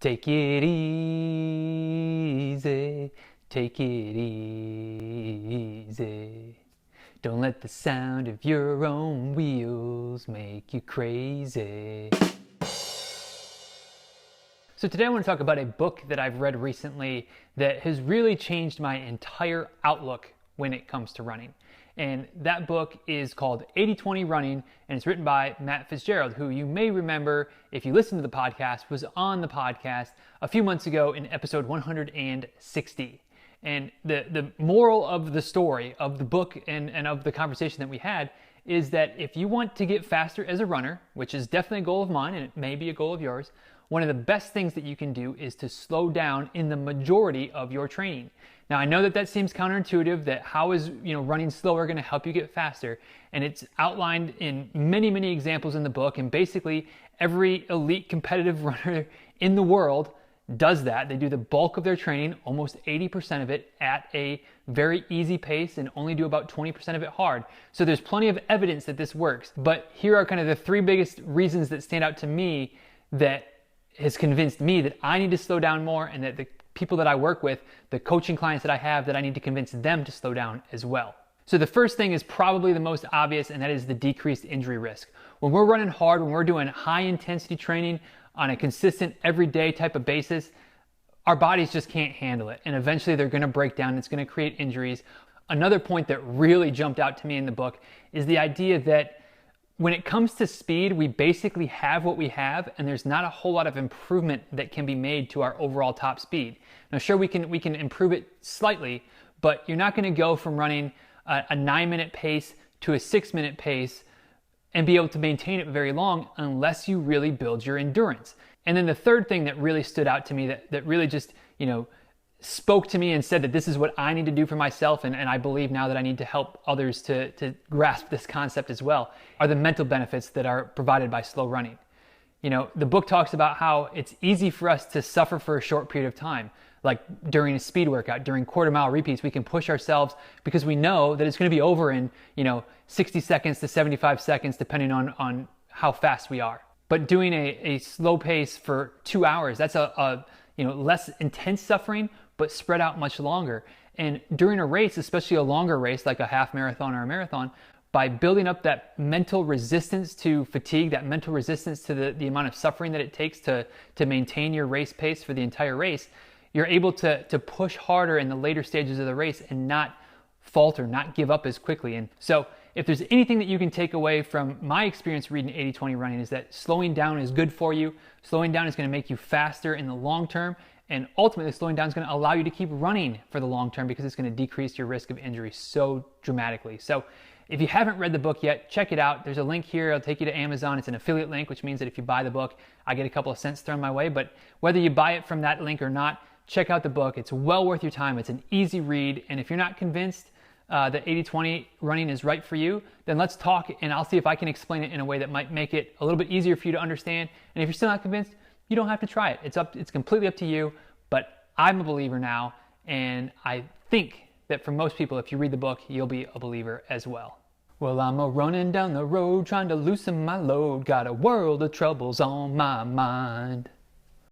Take it easy, take it easy. Don't let the sound of your own wheels make you crazy. So today I want to talk about a book that I've read recently that has really changed my entire outlook when it comes to running. And that book is called 80-20 Running, and it's written by Matt Fitzgerald, who you may remember, if you listen to the podcast, was on the podcast a few months ago in episode 160. And the moral of the story of the book and of the conversation that we had is that if you want to get faster as a runner, which is definitely a goal of mine and it may be a goal of yours, one of the best things that you can do is to slow down in the majority of your training. Now, I know that that seems counterintuitive, that how is running slower going to help you get faster? And it's outlined in many, many examples in the book. And basically, every elite competitive runner in the world does that. They do the bulk of their training, almost 80% of it, at a very easy pace and only do about 20% of it hard. So there's plenty of evidence that this works. But here are kind of the three biggest reasons that stand out to me that has convinced me that I need to slow down more, and that the people that I work with, the coaching clients that I have, that I need to convince them to slow down as well. So the first thing is probably the most obvious, and that is the decreased injury risk. When we're running hard, when we're doing high intensity training on a consistent everyday type of basis, our bodies just can't handle it. And eventually they're gonna break down. It's gonna create injuries. Another point that really jumped out to me in the book is the idea that when it comes to speed, we basically have what we have, and there's not a whole lot of improvement that can be made to our overall top speed. Now, sure, we can improve it slightly, but you're not going to go from running a 9-minute pace to a 6-minute pace and be able to maintain it very long unless you really build your endurance. And then the third thing that really stood out to me, that really just spoke to me and said that this is what I need to do for myself, and I believe now that I need to help others to grasp this concept as well, are the mental benefits that are provided by slow running. The book talks about how it's easy for us to suffer for a short period of time. Like during a speed workout, during quarter-mile repeats, we can push ourselves because we know that it's going to be over in 60 seconds to 75 seconds, depending on how fast we are. But doing a slow pace for 2 hours, that's a less intense suffering, but spread out much longer. And during a race, especially a longer race like a half marathon or a marathon, by building up that mental resistance to fatigue, that mental resistance to the amount of suffering that it takes to maintain your race pace for the entire race, you're able to push harder in the later stages of the race and not falter, not give up as quickly. And so if there's anything that you can take away from my experience reading 80-20 Running, is that slowing down is good for you. Slowing down is going to make you faster in the long term, and ultimately slowing down is going to allow you to keep running for the long term because it's going to decrease your risk of injury so dramatically. So if you haven't read the book yet, check it out. There's a link here. It'll take you to Amazon. It's an affiliate link, which means that if you buy the book, I get a couple of cents thrown my way. But whether you buy it from that link or not, check out the book. It's well worth your time. It's an easy read. And if you're not convinced that 80-20 running is right for you, then let's talk, and I'll see if I can explain it in a way that might make it a little bit easier for you to understand. And if you're still not convinced, you don't have to try it. It's completely up to you. But I'm a believer now, and I think that for most people, if you read the book, you'll be a believer as well. Well, I'm running down the road trying to loosen my load, got a world of troubles on my mind.